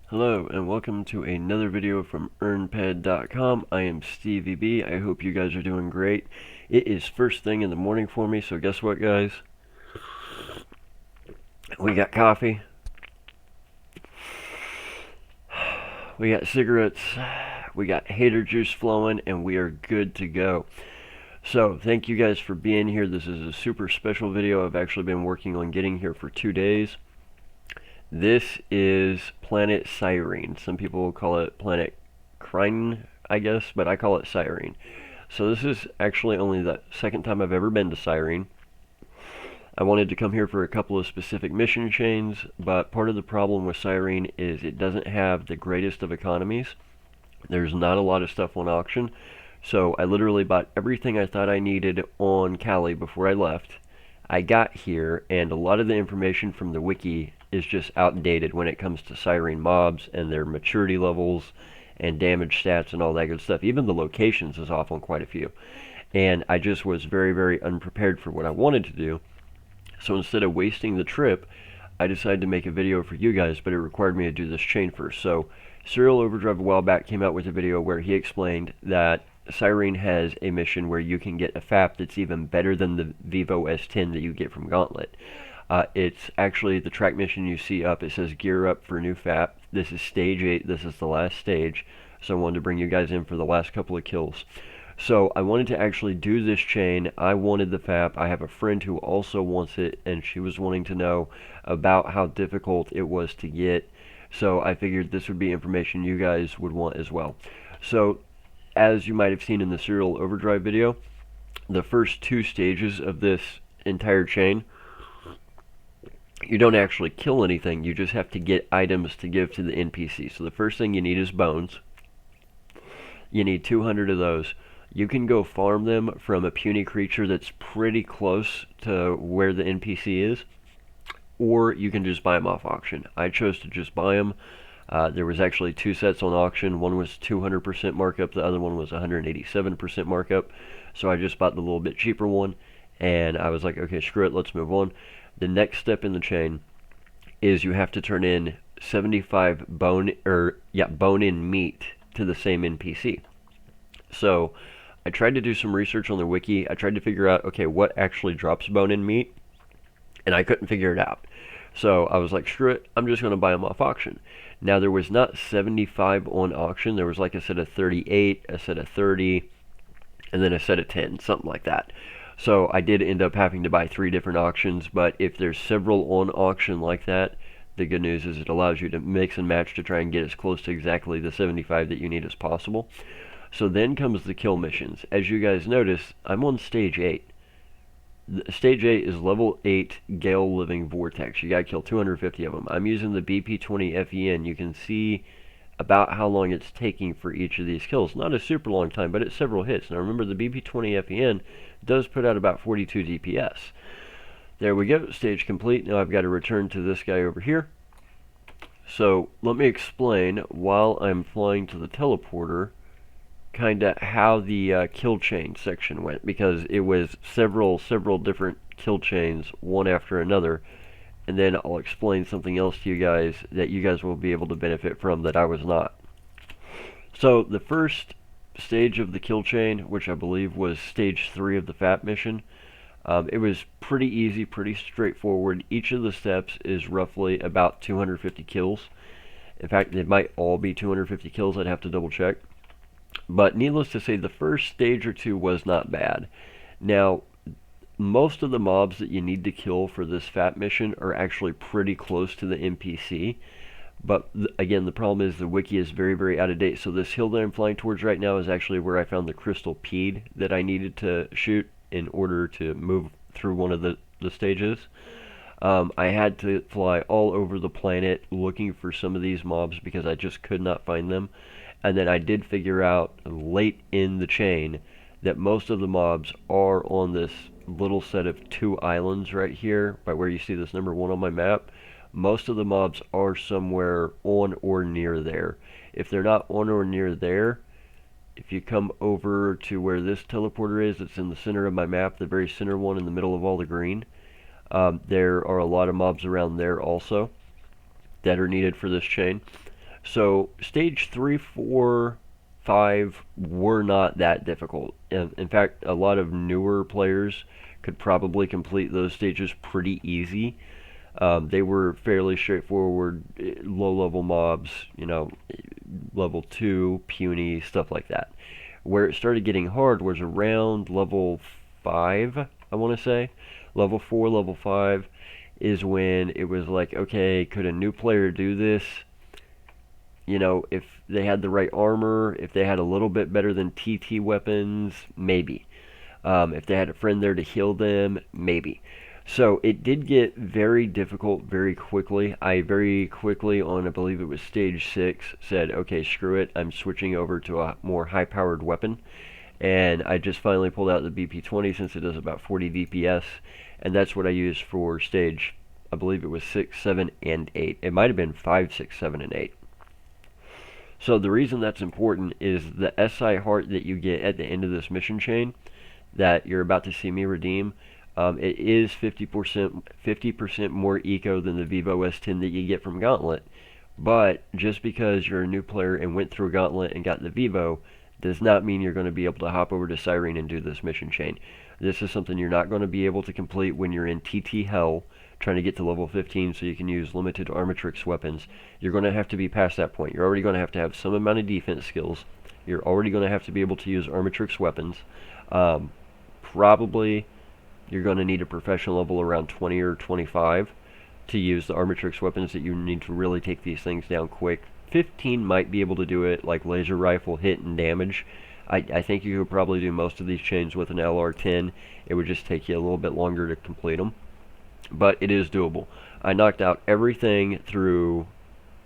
Hello and welcome to another video from EarnPED.com. I am StevieB. I hope you guys are doing great. It is first thing in the morning for me, so guess what, guys? We got coffee, we got cigarettes, we got hater juice flowing, and we are good to go. So thank you guys for being here. This is a super special video. I've actually been working on getting here for 2 days. This is planet Cyrene. Some people will call it planet Cyrene, I guess, but I call it Cyrene. So this is actually only the second time I've ever been to Cyrene. I wanted to come here for a couple of specific mission chains, but part of the problem with Cyrene is it doesn't have the greatest of economies. There's not a lot of stuff on auction, so I literally bought everything I thought I needed on Cali before I left. I got here, and a lot of the information from the wiki is just outdated when it comes to Cyrene mobs and their maturity levels and damage stats and all that good stuff. Even the locations is off on quite a few. And I just was very, very unprepared for what I wanted to do. So instead of wasting the trip, I decided to make a video for you guys, but it required me to do this chain first. So Serial Overdrive a while back came out with a video where he explained that Cyrene has a mission where you can get a FAP that's even better than the Vivo S-10 that you get from Gauntlet. It's actually the track mission you see up. It says gear up for new FAP. This is stage 8. This is the last stage. So I wanted to bring you guys in for the last couple of kills. So I wanted to actually do this chain. I wanted the FAP. I have a friend who also wants it, and she was wanting to know about how difficult it was to get. So I figured this would be information you guys would want as well. So as you might have seen in the Serial Overdrive video, the first 2 stages of this entire chain, you don't actually kill anything, you just have to get items to give to the NPC. So the first thing you need is bones. You need 200 of those. You can go farm them from a puny creature that's pretty close to where the NPC is, or you can just buy them off auction. I chose to just buy them. There was actually 2 sets on auction. One was 200% markup, the other one was 187% markup. So I just bought the little bit cheaper one, and I was like, okay, screw it, let's move on. The next step in the chain is you have to turn in 75 bone-in meat to the same NPC. So I tried to do some research on the wiki. I tried to figure out, okay, what actually drops bone-in meat, and I couldn't figure it out. So I was like, screw it, I'm just going to buy them off auction. Now there was not 75 on auction. There was like a set of 38, a set of 30, and then a set of 10, something like that. So I did end up having to buy 3 different auctions, but if there's several on auction like that, the good news is it allows you to mix and match to try and get as close to exactly the 75 that you need as possible. So then comes the kill missions. As you guys notice, I'm on stage 8. Stage 8 is level 8 Gale Living Vortex. You gotta kill 250 of them. I'm using the BP20 FEN. You can see about how long it's taking for each of these kills. Not a super long time, but it's several hits. Now remember, the BP20 FEN does put out about 42 DPS. There we go, stage complete. Now I've got to return to this guy over here. So let me explain, while I'm flying to the teleporter, kinda how the kill chain section went, because it was several different kill chains, one after another. And then I'll explain something else to you guys that you guys will be able to benefit from that I was not. So the first stage of the kill chain, which I believe was stage 3 of the FAP mission, it was pretty easy, pretty straightforward. Each of the steps is roughly about 250 kills. In fact, it might all be 250 kills. I'd have to double check. But needless to say, the first stage or 2 was not bad. Now, most of the mobs that you need to kill for this FAP mission are actually pretty close to the NPC. But again, the problem is the wiki is very, very out of date. So this hill that I'm flying towards right now is actually where I found the crystal PED that I needed to shoot in order to move through one of the stages. I had to fly all over the planet looking for some of these mobs because I just could not find them. And then I did figure out late in the chain that most of the mobs are on this little set of 2 islands right here, by where you see this number 1 on my map. Most of the mobs are somewhere on or near there. If they're not on or near there, if you come over to where this teleporter is, it's in the center of my map, the very center one in the middle of all the green. There are a lot of mobs around there also that are needed for this chain. So stage 3, 4, 5 were not that difficult. In fact, a lot of newer players could probably complete those stages pretty easy. They were fairly straightforward, low-level mobs, level 2, puny, stuff like that. Where it started getting hard was around level 5, I want to say. Level 4, level 5 is when it was like, okay, could a new player do this? If they had the right armor, if they had a little bit better than TT weapons, maybe. If they had a friend there to heal them, maybe. So it did get very difficult very quickly. I very quickly, on I believe it was stage 6, said, okay, screw it, I'm switching over to a more high-powered weapon. And I just finally pulled out the BP-20 since it does about 40 DPS, and that's what I used for stage, I believe it was 6, 7, and 8. It might have been 5, 6, 7, and 8. So the reason that's important is the SI heart that you get at the end of this mission chain that you're about to see me redeem, it is 50% more eco than the Vivo S-10 that you get from Gauntlet. But just because you're a new player and went through Gauntlet and got the Vivo does not mean you're going to be able to hop over to Cyrene and do this mission chain. This is something you're not going to be able to complete when you're in TT Hell trying to get to level 15 so you can use limited Armatrix weapons. You're going to have to be past that point. You're already going to have some amount of defense skills. You're already going to have to be able to use Armatrix weapons. Probably you're going to need a professional level around 20 or 25 to use the Armatrix weapons that you need to really take these things down quick. 15 might be able to do it, like laser rifle hit and damage. I think you could probably do most of these chains with an LR10. It would just take you a little bit longer to complete them. But it is doable. I knocked out everything through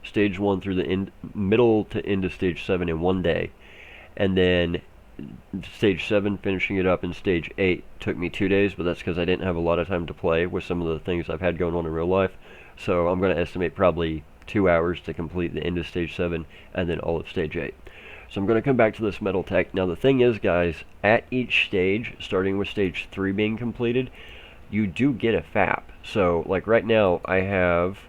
stage 1 through the middle to end of stage 7 in one day. And then stage 7, finishing it up in stage 8 took me 2 days, but that's because I didn't have a lot of time to play with some of the things I've had going on in real life. So I'm going to estimate probably 2 hours to complete the end of stage 7 and then all of stage 8. So I'm going to come back to this metal tech. Now the thing is, guys, at each stage, starting with stage 3 being completed, you do get a FAP. So like right now I have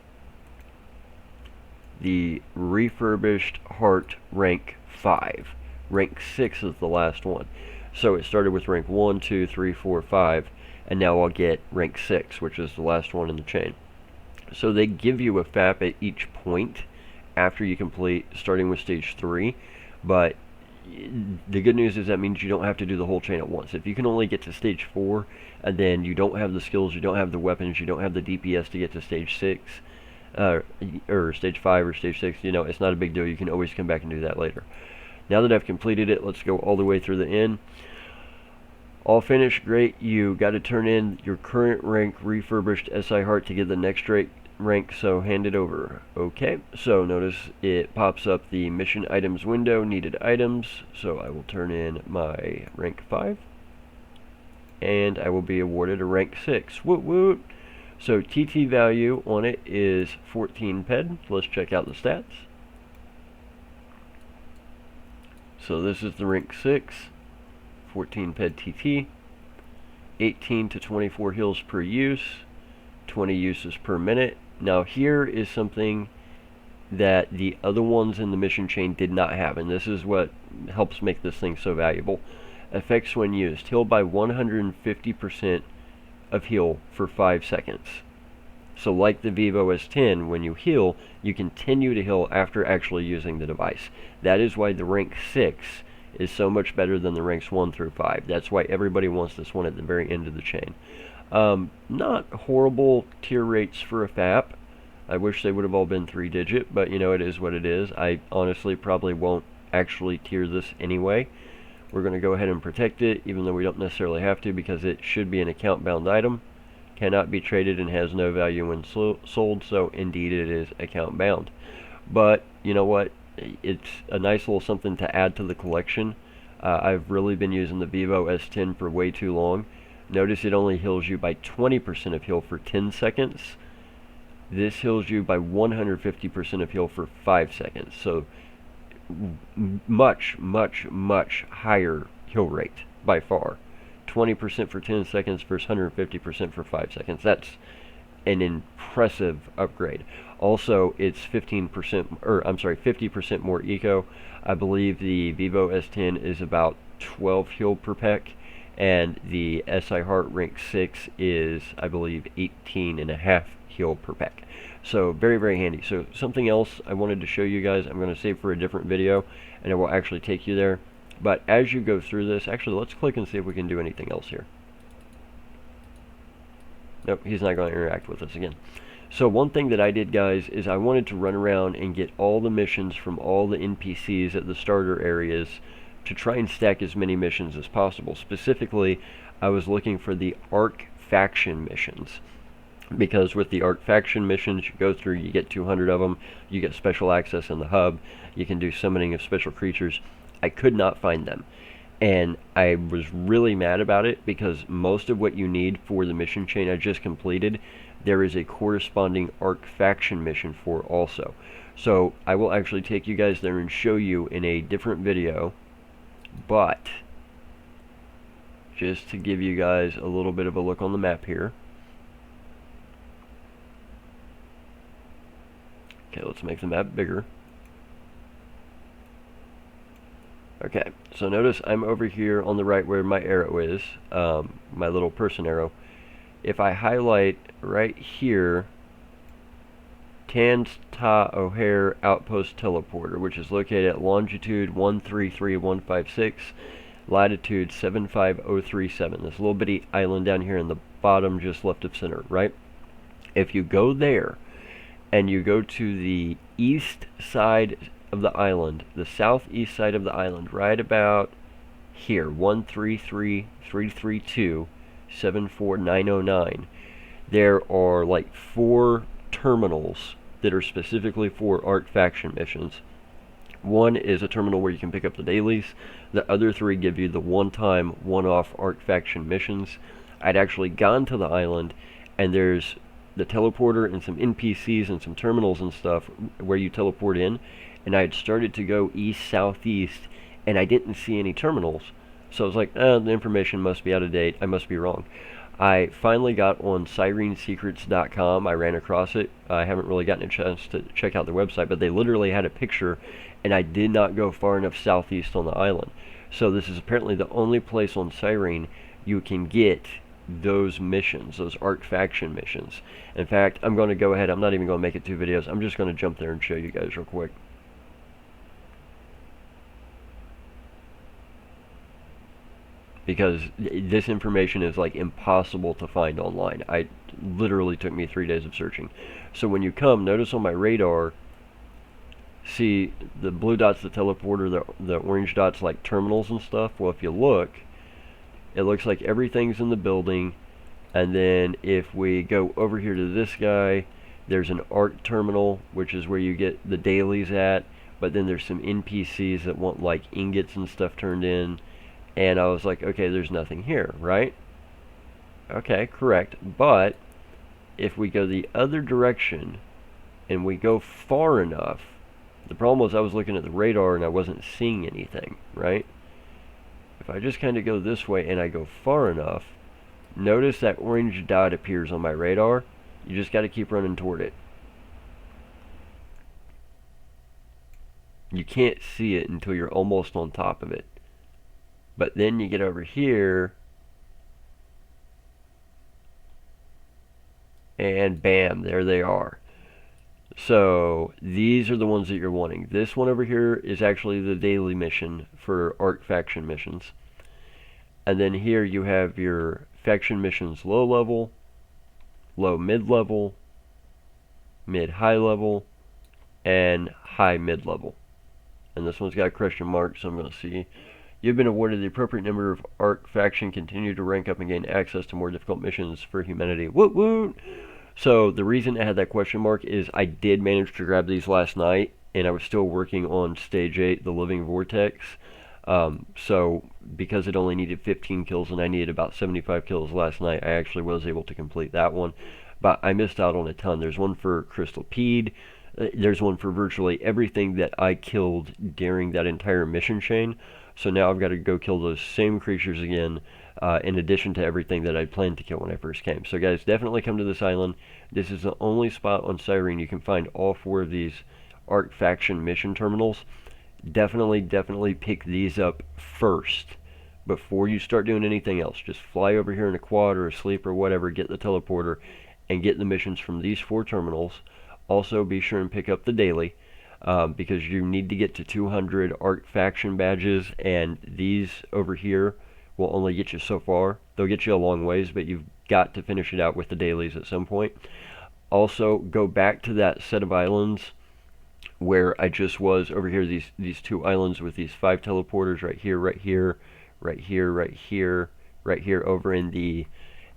the Refurbished Heart rank 5. Rank 6 is the last one. So it started with rank 1, 2, 3, 4, 5, and now I'll get rank 6, which is the last one in the chain. So they give you a FAP at each point after you complete, starting with stage 3, but the good news is that means you don't have to do the whole chain at once. If you can only get to stage 4, and then you don't have the skills, you don't have the weapons, you don't have the DPS to get to stage 6, or stage 5 or stage 6, it's not a big deal. You can always come back and do that later. Now that I've completed it, let's go all the way through the end. All finished, great. You got to turn in your current rank Refurbished SI Heart to get the next rank, so hand it over. Okay, so notice it pops up the mission items window, needed items, so I will turn in my rank 5, and I will be awarded a rank 6. Woot woot! So TT value on it is 14 PED. Let's check out the stats. So this is the rank 6, 14 PED TT, 18 to 24 heals per use, 20 uses per minute. Now here is something that the other ones in the mission chain did not have, and this is what helps make this thing so valuable. Effects when used. Heal by 150% of heal for 5 seconds. So like the Vivo S-10, when you heal, you continue to heal after actually using the device. That is why the rank 6 is so much better than the ranks 1 through 5. That's why everybody wants this one at the very end of the chain. Not horrible tier rates for a FAP. I wish they would have all been 3-digit, but it is what it is. I honestly probably won't actually tier this anyway. We're going to go ahead and protect it, even though we don't necessarily have to, because it should be an account-bound item. Cannot be traded and has no value when sold, so indeed it is account bound. But you know what, it's a nice little something to add to the collection. I've really been using the Vivo S-10 for way too long. Notice it only heals you by 20% of heal for 10 seconds. This heals you by 150% of heal for 5 seconds, so much, much, much higher heal rate by far. 20% for 10 seconds versus 150% for 5 seconds. That's an impressive upgrade. Also, it's 15%, or I'm sorry, 50% more eco. I believe the Vivo S-10 is about 12 heal per peck, and the SI Heart Rank 6 is, I believe, 18.5 heal per peck. So very, very handy. So something else I wanted to show you guys, I'm going to save for a different video, and it will actually take you there. But as you go through this, actually, let's click and see if we can do anything else here. Nope, he's not going to interact with us again. So one thing that I did, guys, is I wanted to run around and get all the missions from all the NPCs at the starter areas to try and stack as many missions as possible. Specifically, I was looking for the A.R.C faction missions, because with the A.R.C faction missions you go through, you get 200 of them, you get special access in the hub, you can do summoning of special creatures. I could not find them, and I was really mad about it, because most of what you need for the mission chain I just completed, there is a corresponding A.R.C faction mission for also. So I will actually take you guys there and show you in a different video, but just to give you guys a little bit of a look on the map here. Okay, let's make the map bigger. Okay, so notice I'm over here on the right where my arrow is, my little person arrow. If I highlight right here, Tans Ta O'Hare Outpost Teleporter, which is located at longitude 133156, latitude 75037. This little bitty island down here in the bottom just left of center, right? If you go there and you go to the east side of the island, the southeast side of the island, right about here, 133332 74909, there are like 4 terminals that are specifically for A.R.C faction missions. One is a terminal where you can pick up the dailies. The other 3 give you the one-time, one-off A.R.C faction missions. I'd actually gone to the island, and there's the teleporter and some NPCs and some terminals and stuff where you teleport in, and I had started to go east-southeast, and I didn't see any terminals. So I was like, the information must be out of date, I must be wrong. I finally got on CyreneSecrets.com. I ran across it. I haven't really gotten a chance to check out their website, but they literally had a picture, and I did not go far enough southeast on the island. So this is apparently the only place on Cyrene you can get those missions, those A.R.C faction missions. In fact, I'm going to go ahead, I'm not even going to make it 2 videos, I'm just going to jump there and show you guys real quick. Because this information is like impossible to find online. It literally took me 3 days of searching. So when you come, notice on my radar, see the blue dots, the teleporter, the orange dots like terminals and stuff. Well, if you look, it looks like everything's in the building, and then if we go over here to this guy, there's an A.R.C terminal, which is where you get the dailies at, but then there's some NPCs that want like ingots and stuff turned in. And I was like, okay, there's nothing here, right? Okay, correct. But if we go the other direction and we go far enough, the problem was I was looking at the radar and I wasn't seeing anything, right? If I just kind of go this way and I go far enough, notice that orange dot appears on my radar. You just got to keep running toward it. You can't see it until you're almost on top of it. But then you get over here, and bam, there they are. So these are the ones that you're wanting. This one over here is actually the daily mission for A.R.C faction missions. And then here you have your faction missions low level, low mid level, mid high level, and high mid level. And this one's got a question mark, so I'm going to see. You've been awarded the appropriate number of A.R.C faction. Continue to rank up and gain access to more difficult missions for humanity. Woot woot! So the reason I had that question mark is I did manage to grab these last night, and I was still working on Stage 8, the Living Vortex. So because it only needed 15 kills and I needed about 75 kills last night, I actually was able to complete that one. But I missed out on a ton. There's one for EarnPED. There's one for virtually everything that I killed during that entire mission chain. So now I've got to go kill those same creatures again. in addition to everything that I planned to kill when I first came. So guys, definitely come to this island. This is the only spot on Cyrene you can find all 4 of these ARC faction mission terminals. Definitely pick these up first before you start doing anything else. Just fly over here in a quad or a sleep or whatever, get the teleporter, and get the missions from these 4 terminals. Also, be sure and pick up the daily, because you need to get to 200 ARC faction badges, and these over here will only get you so far. They'll get you a long ways, but you've got to finish it out with the dailies at some point. Also, go back to that set of islands where I just was over here, these 2 islands with these 5 teleporters right here, right here, right here, right here, right here, over in the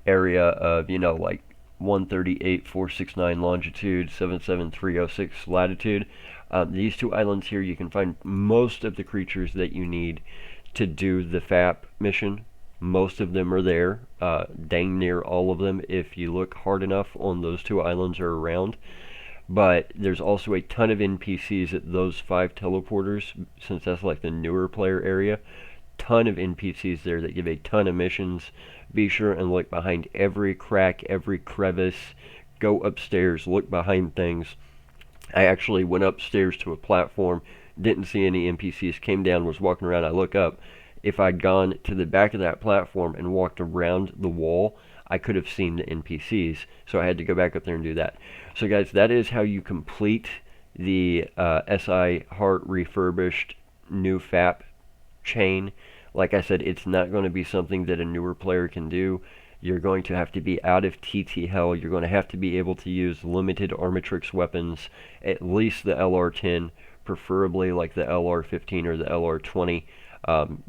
area of, you know, like 138,469 longitude, 77306 latitude. These 2 islands here, you can find most of the creatures that you need to do the FAP mission. Most of them are there, dang near all of them if you look hard enough on those 2 islands are around. But there's also a ton of NPCs at those 5 teleporters, since that's like the newer player area. Ton of NPCs there that give a ton of missions. Be sure and look behind every crack, every crevice. Go upstairs, look behind things. I actually went upstairs to a platform, didn't see any NPCs, came down, was walking around, I look up. If I'd gone to the back of that platform and walked around the wall, I could have seen the NPCs, so I had to go back up there and do that. So guys, that is how you complete the SI Heart Refurbished new FAP chain. Like I said, it's not going to be something that a newer player can do. You're going to have to be out of TT hell. You're going to have to be able to use limited Armatrix weapons, at least the LR10, preferably like the LR15 or the LR20.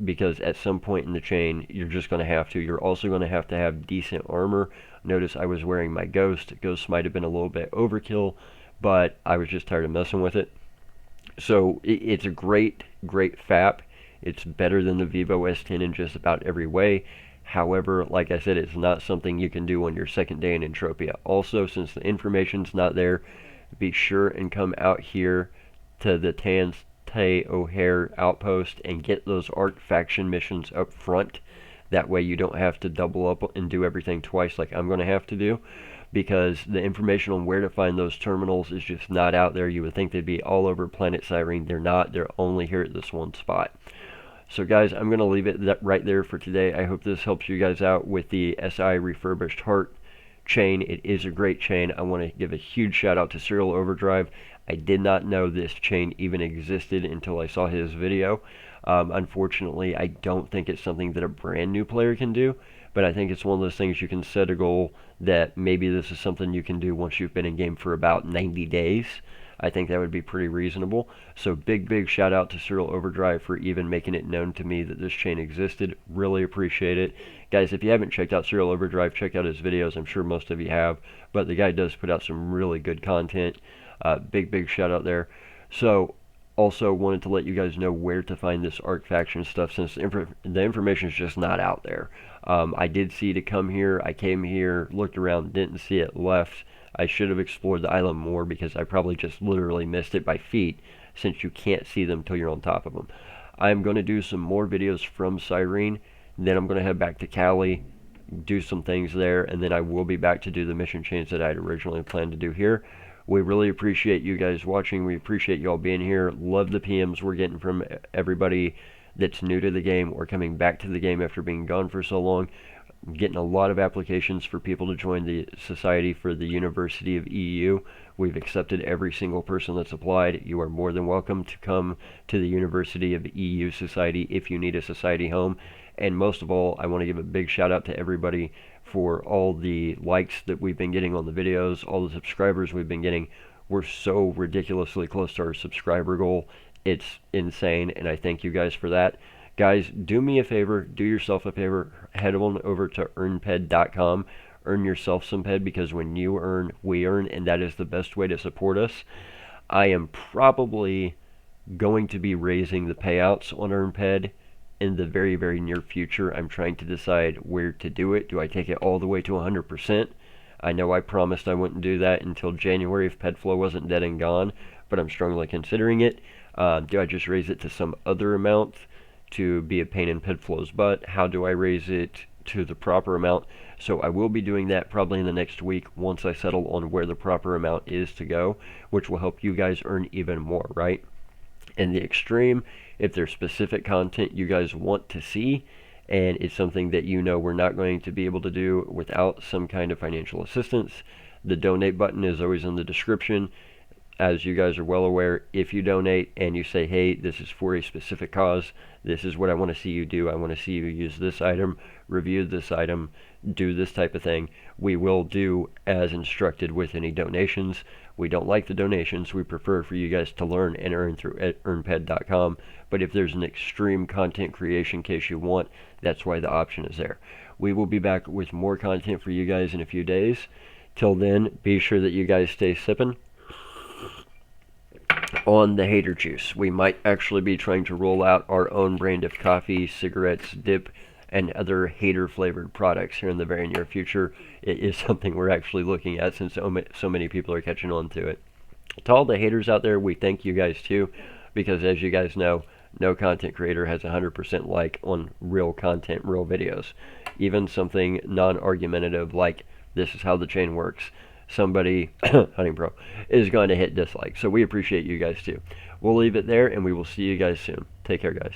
Because at some point in the chain, you're just going to have to. You're also going to have decent armor. Notice I was wearing my Ghost. Ghost might have been a little bit overkill, but I was just tired of messing with it. So it's a great FAP. It's better than the Vivo S-10 in just about every way. However, like I said, it's not something you can do on your second day in Entropia. Also, since the information's not there, be sure and come out here to the Tay O'Hare outpost and get those ARC faction missions up front. That way you don't have to double up and do everything twice like I'm going to have to do, because the information on where to find those terminals is just not out there. You would think they'd be all over planet Cyrene. They're not. They're only here at this one spot. So guys, I'm going to leave it right there for today. I hope this helps you guys out with the SI Refurbished Heart chain. It is a great chain. I want to give a huge shout out to Serial Overdrive. I did not know this chain even existed until I saw his video. Unfortunately, I don't think it's something that a brand new player can do, but I think it's one of those things you can set a goal that maybe this is something you can do once you've been in game for about 90 days. I think that would be pretty reasonable. So big shout out to Serial Overdrive for even making it known to me that this chain existed. Really appreciate it. Guys, if you haven't checked out Serial Overdrive, check out his videos. I'm sure most of you have, but the guy does put out some really good content. Big shout out there. So also wanted to let you guys know where to find this ARC faction stuff, since the information is just not out there. I did see to come here. I came here, looked around, didn't see it, left. I should have explored the island more, because I probably just literally missed it by feet, since you can't see them till you're on top of them. I'm going to do some more videos from Cyrene, then I'm going to head back to Cali, do some things there, and then I will be back to do the mission chains that I had originally planned to do here. We really appreciate you guys watching. We appreciate you all being here. Love the PMs we're getting from everybody that's new to the game or coming back to the game after being gone for so long. Getting a lot of applications for people to join the Society for the University of EU. We've accepted every single person that's applied. You are more than welcome to come to the University of EU Society if you need a society home. And most of all, I want to give a big shout out to everybody for all the likes that we've been getting on the videos, all the subscribers we've been getting. We're so ridiculously close to our subscriber goal. It's insane, and I thank you guys for that. Guys, do me a favor, do yourself a favor, head on over to EarnPED.com, earn yourself some PED, because when you earn, we earn, and that is the best way to support us. I am probably going to be raising the payouts on EarnPED in the very near future. I'm trying to decide where to do it. Do I take it all the way to 100%? I know I promised I wouldn't do that until January if PEDflow wasn't dead and gone, but I'm strongly considering it. Do I just raise it to some other amount to be a pain in PEDflow's butt? How do I raise it? to the proper amount. So I will be doing that probably in the next week once I settle on where the proper amount is to go, which will help you guys earn even more, right? In the extreme, if there's specific content you guys want to see and it's something that you know we're not going to be able to do without some kind of financial assistance, the donate button is always in the description. As you guys are well aware, if you donate and you say, hey, this is for a specific cause, this is what I want to see you do, I want to see you use this item, review this item, do this type of thing, we will do as instructed with any donations. We don't like the donations. We prefer for you guys to learn and earn through EarnPED.com. But if there's an extreme content creation case you want, that's why the option is there. We will be back with more content for you guys in a few days. Till then, be sure that you guys stay sipping on the hater juice. We might actually be trying to roll out our own brand of coffee, cigarettes, dip, and other hater flavored products here in the very near future. It is something we're actually looking at since so many people are catching on to it. To all the haters out there, we thank you guys too, because as you guys know, no content creator has 100% like on real content, real videos. Even something non-argumentative like this is how the chain works, somebody, Hunting Pro, is going to hit dislike. So we appreciate you guys too. We'll leave it there, and we will see you guys soon. Take care, guys.